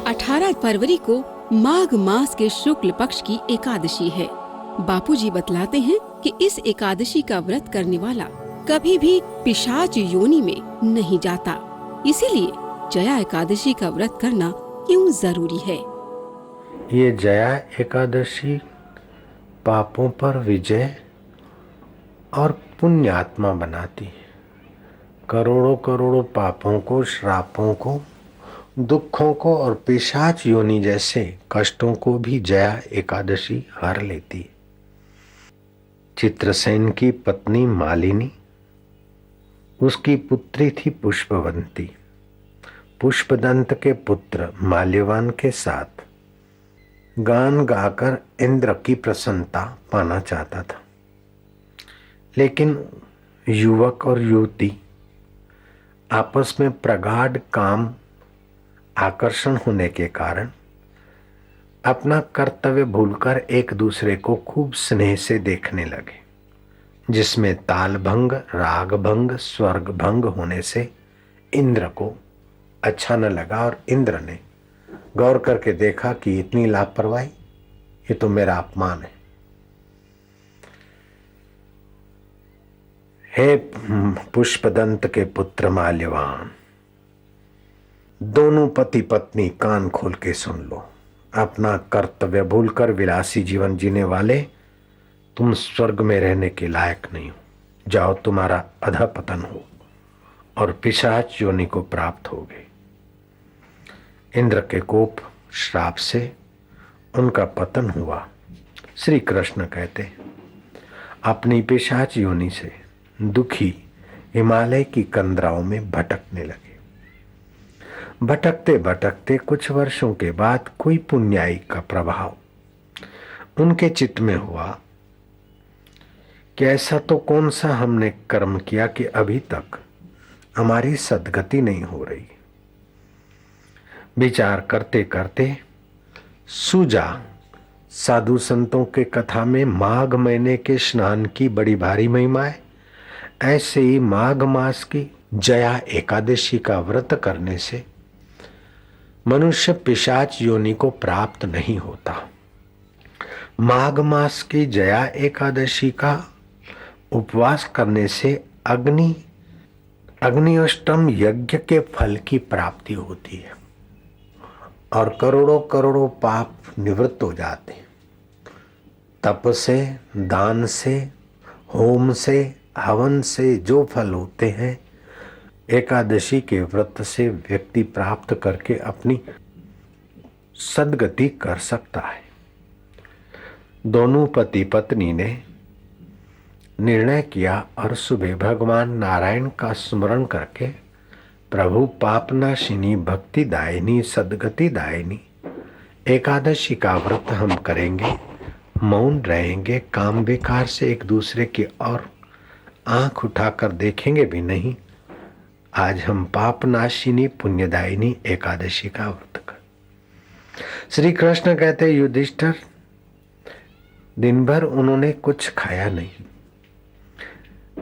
18 फरवरी को माघ मास के शुक्ल पक्ष की एकादशी है। बापूजी बतलाते हैं कि इस एकादशी का व्रत करने वाला कभी भी पिशाच योनि में नहीं जाता। इसीलिए जया एकादशी का व्रत करना क्यों जरूरी है। ये जया एकादशी पापों पर विजय और पुण्यात्मा बनाती है। करोड़ों करोड़ों पापों को, श्रापों को, दुखों को और पिशाच योनि जैसे कष्टों को भी जया एकादशी हर लेती है। चित्रसेन की पत्नी मालिनी, उसकी पुत्री थी पुष्पवंती। पुष्पदंत के पुत्र माल्यवान के साथ गान गाकर इंद्र की प्रसन्नता पाना चाहता था, लेकिन युवक और युवती आपस में प्रगाढ़ काम आकर्षण होने के कारण अपना कर्तव्य भूलकर एक दूसरे को खूब स्नेह से देखने लगे, जिसमें ताल भंग, राग भंग, स्वर्ग भंग होने से इंद्र को अच्छा न लगा और इंद्र ने गौर करके देखा कि इतनी लापरवाही, ये तो मेरा अपमान है। हे पुष्पदंत के पुत्र माल्यवान, दोनों पति पत्नी कान खोल के सुन लो। अपना कर्तव्य भूलकर विलासी जीवन जीने वाले तुम स्वर्ग में रहने के लायक नहीं हो। जाओ, तुम्हारा अधःपतन हो और पिशाच योनि को प्राप्त होगे। इंद्र के कोप श्राप से उनका पतन हुआ। श्री कृष्ण कहते, अपनी पिशाच योनि से दुखी हिमालय की कंदराओं में भटकने लगे। भटकते भटकते कुछ वर्षों के बाद कोई पुण्याई का प्रभाव उनके चित्त में हुआ कि ऐसा तो कौन सा हमने कर्म किया कि अभी तक हमारी सद्गति नहीं हो रही। विचार करते करते सूझा, साधु संतों के कथा में माघ महीने के स्नान की बड़ी भारी महिमा है। ऐसे ही माघ मास की जया एकादशी का व्रत करने से मनुष्य पिशाच योनि को प्राप्त नहीं होता। माघ मास की जया एकादशी का उपवास करने से अग्निष्टम यज्ञ के फल की प्राप्ति होती है और करोड़ों करोड़ों पाप निवृत्त हो जाते हैं। तप से, दान से, होम से, हवन से जो फल होते हैं, एकादशी के व्रत से व्यक्ति प्राप्त करके अपनी सद्गति कर सकता है। दोनों पति पत्नी ने निर्णय किया और सुबह भगवान नारायण का स्मरण करके, प्रभु पापनाशिनी, भक्ति दायिनी, सद्गति दायिनी एकादशी का व्रत हम करेंगे, मौन रहेंगे, काम बेकार से एक दूसरे की और आंख उठाकर देखेंगे भी नहीं। आज हम पापनाशिनी पुण्यदायिनी एकादशी का व्रत कर। श्री कृष्ण कहते, युधिष्ठिर, दिन भर उन्होंने कुछ खाया नहीं,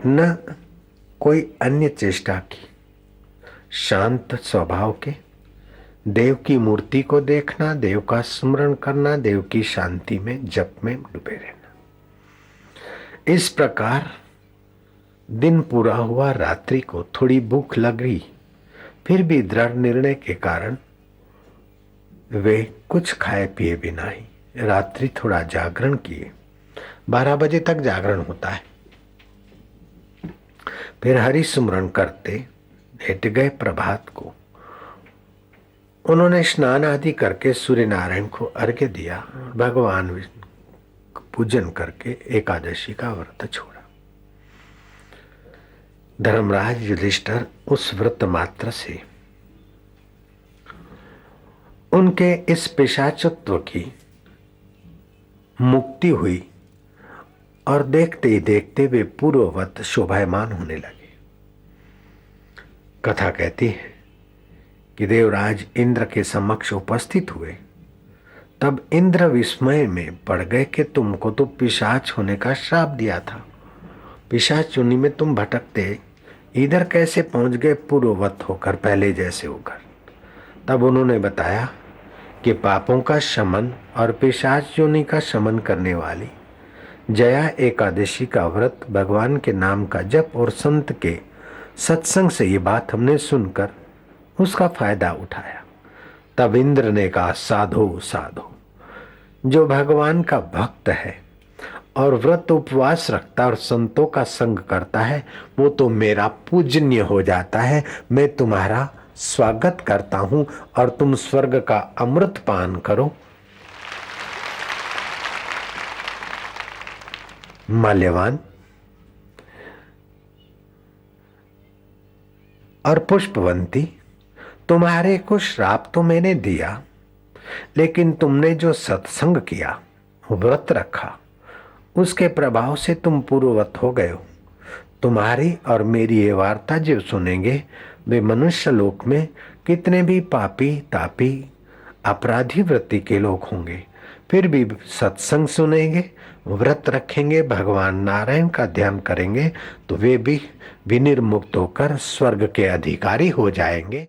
न कोई अन्य चेष्टा की। शांत स्वभाव के देव की मूर्ति को देखना, देव का स्मरण करना, देव की शांति में, जप में डूबे रहना। इस प्रकार दिन पूरा हुआ। रात्रि को थोड़ी भूख लगी, फिर भी दृढ़ निर्णय के कारण वे कुछ खाए पिए बिना ही रात्रि थोड़ा जागरण किए। 12 बजे तक जागरण होता है। फिर हरि सुमरण करते लेट गए। प्रभात को उन्होंने स्नान आदि करके सूर्य नारायण को अर्घ्य दिया, भगवान विष्णु पूजन करके एकादशी का व्रत छोड़ा। धर्मराज युधिष्ठिर उस व्रत मात्र से उनके इस पिशाचत्व की मुक्ति हुई और देखते ही देखते वे पूर्ववत शोभायमान होने लगे। कथा कहती है कि देवराज इंद्र के समक्ष उपस्थित हुए। तब इंद्र विस्मय में पड़ गए कि तुमको तो पिशाच होने का श्राप दिया था, पिशाच योनि में तुम भटकते इधर कैसे पहुंच गए पूर्ववत होकर, पहले जैसे होकर। तब उन्होंने बताया कि पापों का शमन और पिशाच योनि का शमन करने वाली जया एकादशी का व्रत, भगवान के नाम का जप और संत के सत्संग से ये बात हमने सुनकर उसका फायदा उठाया। तब इंद्र ने कहा, साधो साधो, जो भगवान का भक्त है और व्रत उपवास रखता और संतों का संग करता है, वो तो मेरा पूजनीय हो जाता है। मैं तुम्हारा स्वागत करता हूं और तुम स्वर्ग का अमृत पान करो। माल्यवान और पुष्पवंती, तुम्हारे को श्राप तो मैंने दिया, लेकिन तुमने जो सत्संग किया, व्रत रखा, उसके प्रभाव से तुम पूर्ववत हो गए हो। तुम्हारी और मेरी ये वार्ता जो सुनेंगे, वे मनुष्य लोक में कितने भी पापी तापी अपराधी वृत्ति के लोग होंगे, फिर भी सत्संग सुनेंगे, व्रत रखेंगे, भगवान नारायण का ध्यान करेंगे, तो वे भी विनिर्मुक्त होकर स्वर्ग के अधिकारी हो जाएंगे।